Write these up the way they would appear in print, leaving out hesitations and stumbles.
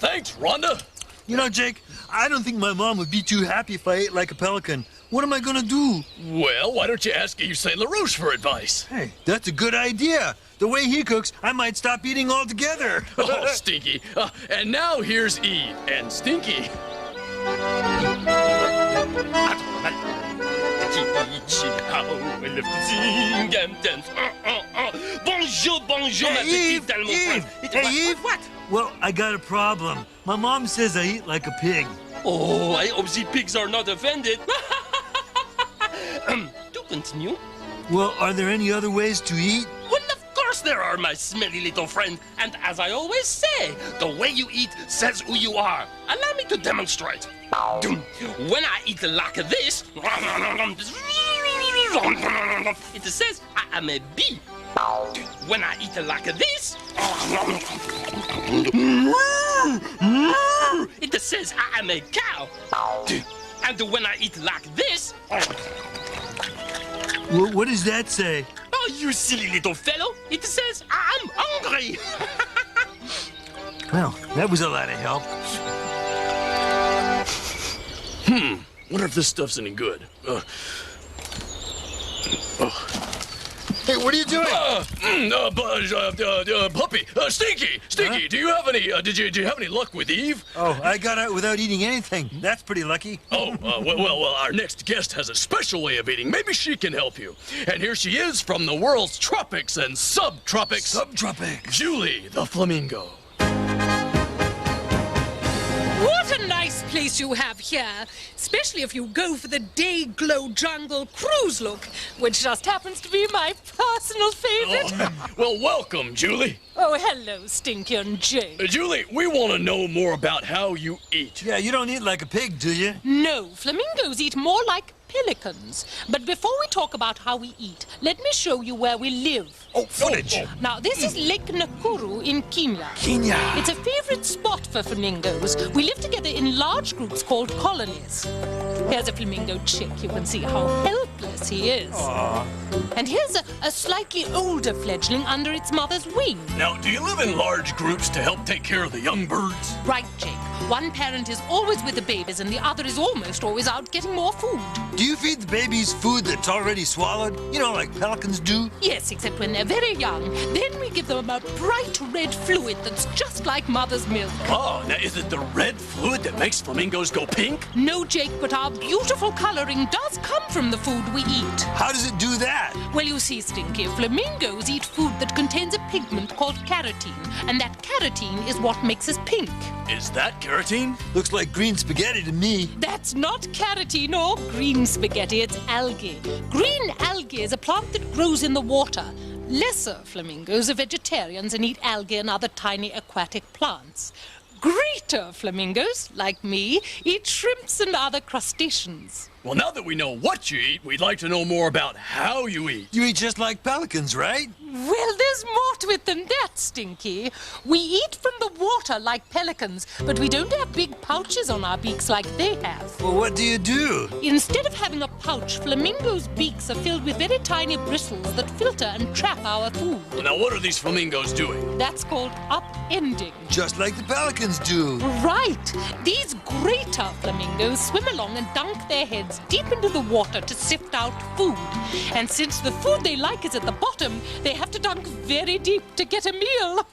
Thanks, Rhonda. You know, Jake, I don't think my mom would be too happy if I ate like a pelican. What am I gonna do? Well, why don't you ask Yves Saint Larouche for advice? Hey, that's a good idea. The way he cooks, I might stop eating altogether. Oh, Stinky. And now here's Eve and Stinky. Bonjour, bonjour, ma petite Allemande. Hey, Eve. What? Well, I got a problem. My mom says I eat like a pig. Oh, I hope the pigs are not offended. To continue. Well, are there any other ways to eat? Well, of course there are, my smelly little friend. And as I always say, the way you eat says who you are. Allow me to demonstrate. When I eat like this, it says I am a bee. When I eat like this, it says I am a cow. And when I eat like this, Well, what does that say? oh, you silly little fellow, it says I am hungry. Well, that was a lot of help. Wonder if this stuff's any good. Hey, what are you doing? Puppy, Stinky, Huh? do you have any? Did you have any luck with Eve? Oh, I got out without eating anything. That's pretty lucky. Oh, well, our next guest has a special way of eating. Maybe she can help you. And here she is from the world's tropics and subtropics. Subtropics. Julie the Flamingo. What a nice place you have here, especially if you go for the day-glow jungle cruise look, which just happens to be my personal favorite. Well, welcome, Julie. Oh, hello, Stinky and Jake. Julie, we want to know more about how you eat. Yeah, you don't eat like a pig, do you? No, flamingos eat more like pelicans. But before we talk about how we eat, let me show you where we live. Oh, footage. Now, this is Lake Nakuru in Kenya. Kenya. It's a favorite spot for flamingos. We live together in large groups called colonies. Here's a flamingo chick. You can see how helpless he is. Aw. And here's a slightly older fledgling under its mother's wing. Now, do you live in large groups to help take care of the young birds? Right, Jake. One parent is always with the babies and the other is almost always out getting more food. Do you feed the babies food that's already swallowed? You know, like pelicans do? Yes, except when they're very young. Then we give them a bright red fluid that's just like mother's milk. Oh, now is it the red fluid that makes flamingos go pink? No, Jake, but our beautiful coloring does come from the food we eat. How does it do that? Well, you see, Stinky, flamingos eat food that contains a pigment called carotene, and that carotene is what makes us pink. Is that carotene? Looks like green spaghetti to me. That's not carotene or green spaghetti, it's algae. Green algae is a plant that grows in the water. Lesser flamingos are vegetarians and eat algae and other tiny aquatic plants. Greater flamingos, like me, eat shrimps and other crustaceans. Well, now that we know what you eat, we'd like to know more about how you eat. You eat just like pelicans, right? Well, there's more to it than that, Stinky. We eat from the water like pelicans, but we don't have big pouches on our beaks like they have. Well, what do you do? Instead of having a pouch, flamingos' beaks are filled with very tiny bristles that filter and trap our food. Now, what are these flamingos doing? That's called upending. Just like the pelicans do. Right. These greater flamingos swim along and dunk their heads deep into the water to sift out food. And since the food they like is at the bottom, they have to dunk very deep to get a meal.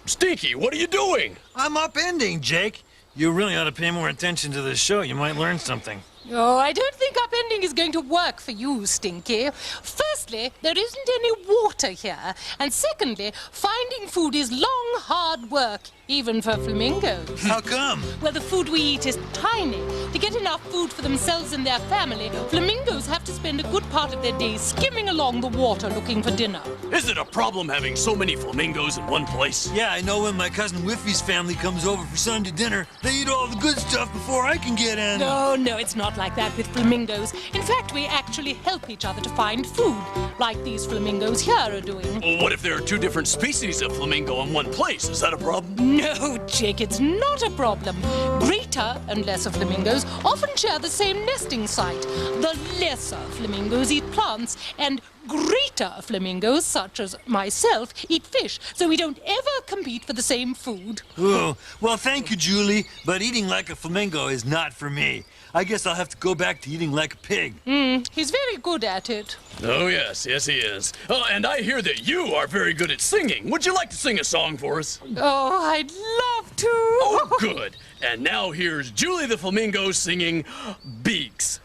Stinky, what are you doing? I'm upending, Jake. You really ought to pay more attention to this show. You might learn something. Oh, I don't think upending is going to work for you, Stinky. Firstly, there isn't any water here. And secondly, finding food is long, hard work, even for flamingos. How come? Well, the food we eat is tiny. To get enough food for themselves and their family, flamingos have to spend a good part of their day skimming along the water looking for dinner. Is it a problem having so many flamingos in one place? Yeah, I know when my cousin Whiffy's family comes over for Sunday dinner, they eat all the good stuff before I can get in. No, it's not like that with flamingos. In fact, we actually help each other to find food, like these flamingos here are doing. Well, what if there are two different species of flamingo in one place? Is that a problem? No, Jake, it's not a problem. Greater and lesser flamingos often share the same nesting site. The lesser flamingos eat plants, and greater flamingos, such as myself, eat fish, so we don't ever compete for the same food. Oh, well, thank you, Julie, but eating like a flamingo is not for me. I guess I'll have to go back to eating like a pig. He's very good at it. Oh, yes, yes, he is. Oh, and I hear that you are very good at singing. Would you like to sing a song for us? Oh, I'd love to. Oh, good. And now here's Julie the Flamingo singing Beaks.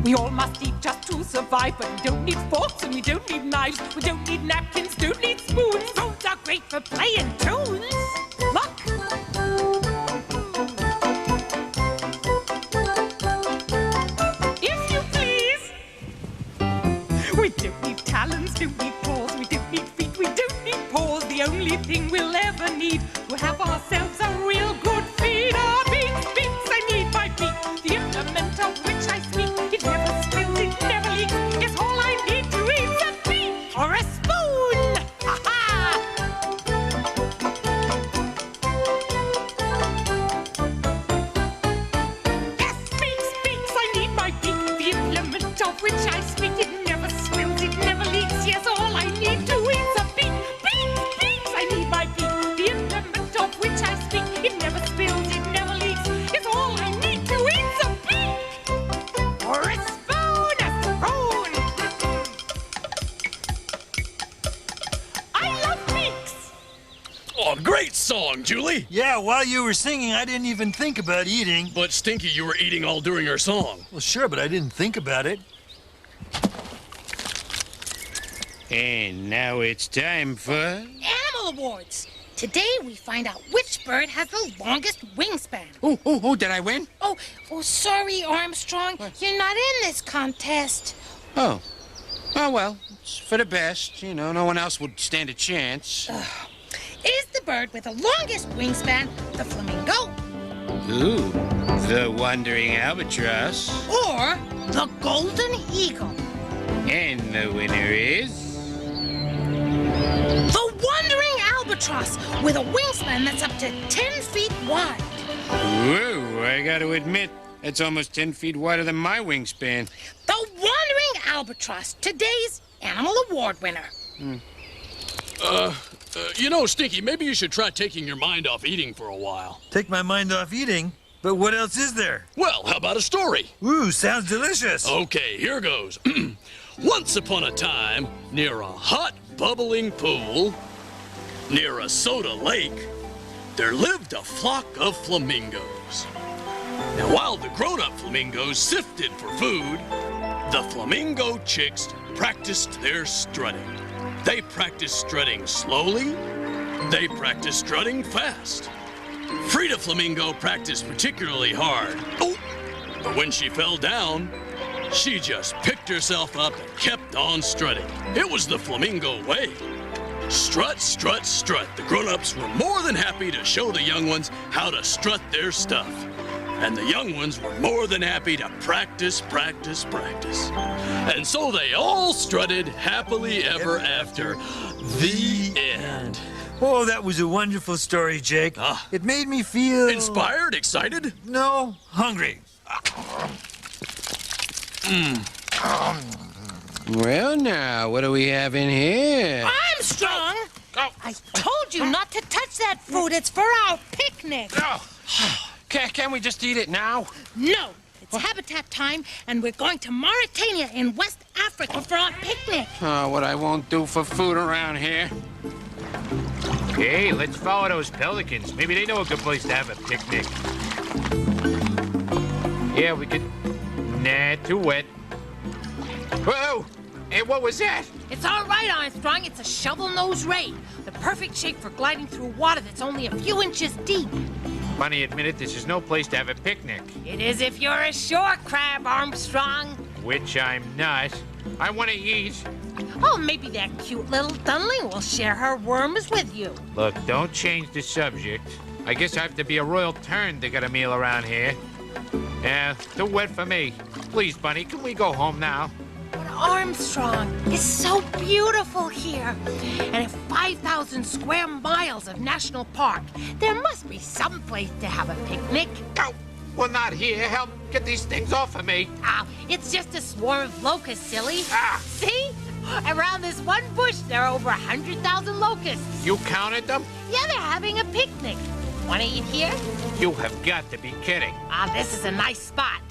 We all must eat just to survive, but we don't need forks and we don't need knives. We don't need napkins, don't need spoons. Phones are great for playing tunes. Look! If you please! We don't need talons, don't need paws, we don't need feet, we don't need paws. The only thing we'll ever need to have ourselves a real good feed are beaks, beaks. I need my beak, the implement of which I speak. It never spills, it never leaks. Guess all I need to eat's a beak or a spoon. Ha-ha! Yes, beaks, beaks. I need my beak, the implement of which I speak. It never spills, it never leaks. Yes, all I need to eat's a beak. Beaks, beaks. I need my beak, the implement of which I speak. It never spills, it never leaks. Yes, all I need to eat's a beak. Or a spoon, a spoon. I love beaks. Oh, great song, Julie. Yeah, while you were singing, I didn't even think about eating. But Stinky, you were eating all during your song. Well, sure, but I didn't think about it. And now it's time for... Animal Awards. Today we find out which bird has the longest wingspan. Oh, did I win? Oh, sorry, Armstrong. You're not in this contest. Oh. Oh, well, it's for the best. You know, no one else would stand a chance. Is the bird with the longest wingspan the flamingo Ooh, the wandering albatross. or the golden eagle? And the winner is... The wandering albatross with a wingspan that's up to 10 feet wide. Whoa, I gotta admit, that's almost 10 feet wider than my wingspan. The wandering albatross, today's Animal Award winner. You know, Stinky, maybe you should try taking your mind off eating for a while. Take my mind off eating? But what else is there? Well, how about a story? Ooh, sounds delicious. Okay, here goes. Once upon a time, near a hot, bubbling pool, near a soda lake, there lived a flock of flamingos. Now, while the grown-up flamingos sifted for food, the flamingo chicks practiced their strutting. They practiced strutting slowly. They practiced strutting fast. Frida Flamingo practiced particularly hard. Oh, but when she fell down, she just picked herself up and kept on strutting. It was the flamingo way. Strut, strut, strut. The grown-ups were more than happy to show the young ones how to strut their stuff. And the young ones were more than happy to practice, practice, practice. And so they all strutted happily ever after. The end. Oh, that was a wonderful story, Jake. It made me feel... Inspired? Excited? No, hungry. Well, now, what do we have in here? Armstrong! I told you not to touch that food. It's for our picnic. Can we just eat it now? No, it's habitat time, and we're going to Mauritania in West Africa for our picnic. Oh, what I won't do for food around here. Hey, let's follow those pelicans. Maybe they know a good place to have a picnic. Yeah, we could... Nah, too wet. Whoa! Hey, what was that? It's all right, Armstrong. It's a shovel-nosed ray. The perfect shape for gliding through water that's only a few inches deep. Funny admitted, this is no place to have a picnic. It is if you're a shore crab, Armstrong. Which I'm not. I want to eat. Oh, maybe that cute little dunling will share her worms with you. Look, don't change the subject. I guess I have to be a royal turn to get a meal around here. Yeah, too wet for me. Please, Bunny, can we go home now? But Armstrong, it's so beautiful here. And in 5,000 square miles of national park, there must be some place to have a picnic. Oh, well, not here. Help get these things off of me. Ah, it's just a swarm of locusts, silly. Ah. See? Around this one bush, there are over 100,000 locusts. You counted them? Yeah, they're having a picnic. Want to eat here? You have got to be kidding. Ah, this is a nice spot.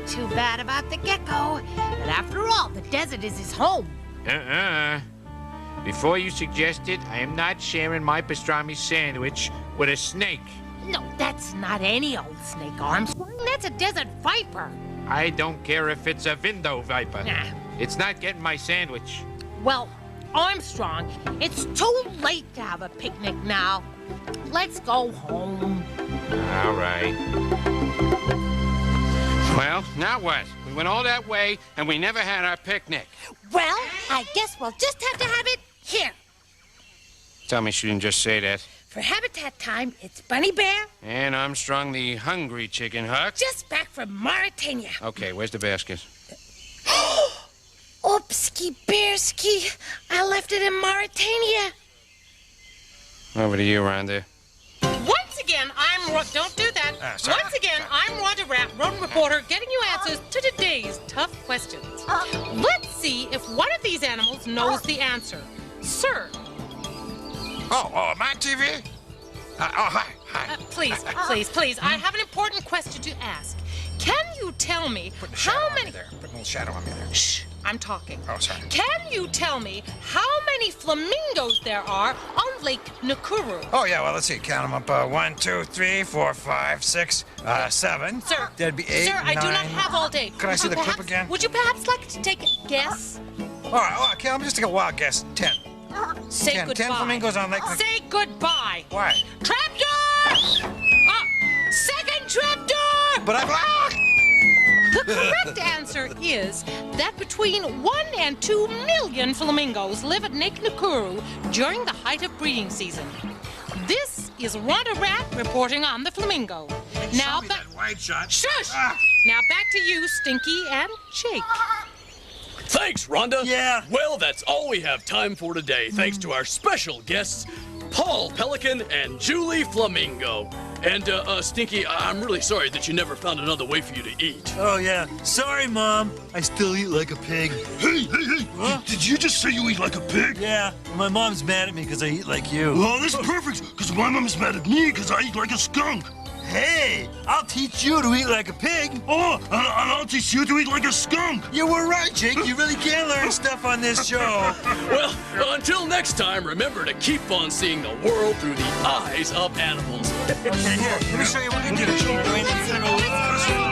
Too bad about the gecko. But after all, the desert is his home. Before you suggested, I am not sharing my pastrami sandwich with a snake. No, that's not any old snake, Armstrong. That's a desert viper. I don't care if it's a window viper. Nah. It's not getting my sandwich. Well, Armstrong, it's too late to have a picnic now. Let's go home. All right. Well, now what? We went all that way, and we never had our picnic. Well, I guess we'll just have to have it here. Tell me she didn't just say that. For habitat time, it's Bunny Bear, And Armstrong the hungry chicken, Huck. just back from Mauritania. Okay, where's the basket? Oopski bearski, I left it in Mauritania. Over to you, Rhonda. Once again, don't do that. sorry. Once again, I'm Rhonda Rat, road reporter, getting you answers to today's tough questions. Let's see if one of these animals knows the answer. Sir, Oh, my TV? Hi. please, I have an important question to ask. Can you tell me how many... Put a little shadow on me there. Shh, I'm talking. Oh, sorry. Can you tell me how many flamingos there are on Lake Nakuru? Oh, yeah, well, let's see. Count them up. 1, 2, 3, 4, 5, 6, 7. Sir, That'd be 8, sir, I do not 9. have all day. Could I see the clip Perhaps- again? Would you perhaps like to take a guess? All right, okay, I'm just take a wild guess. 10. Say 10 goodbye. flamingos on Lake Nakuru. Say goodbye. Why? Trapdoor! Second trapdoor! But The correct answer is that between 1 and 2 million flamingos live at Lake Nakuru during the height of breeding season. This is Rhonda Rat reporting on the flamingo. Now Show me back. that wide shot. Shush! Now back to you, Stinky and Jake. Thanks, Rhonda. Yeah. Well, that's all we have time for today, thanks to our special guests, Paul Pelican and Julie Flamingo. And, Stinky, I'm really sorry that you never found another way for you to eat. Oh, yeah. Sorry, Mom. I still eat like a pig. Hey! Did you just say you eat like a pig? Yeah, my mom's mad at me because I eat like you. Well, that's perfect, because my mom's mad at me because I eat like a skunk. Hey, I'll teach you to eat like a pig. Oh, and I'll teach you to eat like a skunk. You were right, Jake. You really can learn stuff on this show. Well, until next time, remember to keep on seeing the world through the eyes of animals. Okay, here, let me show you what you do.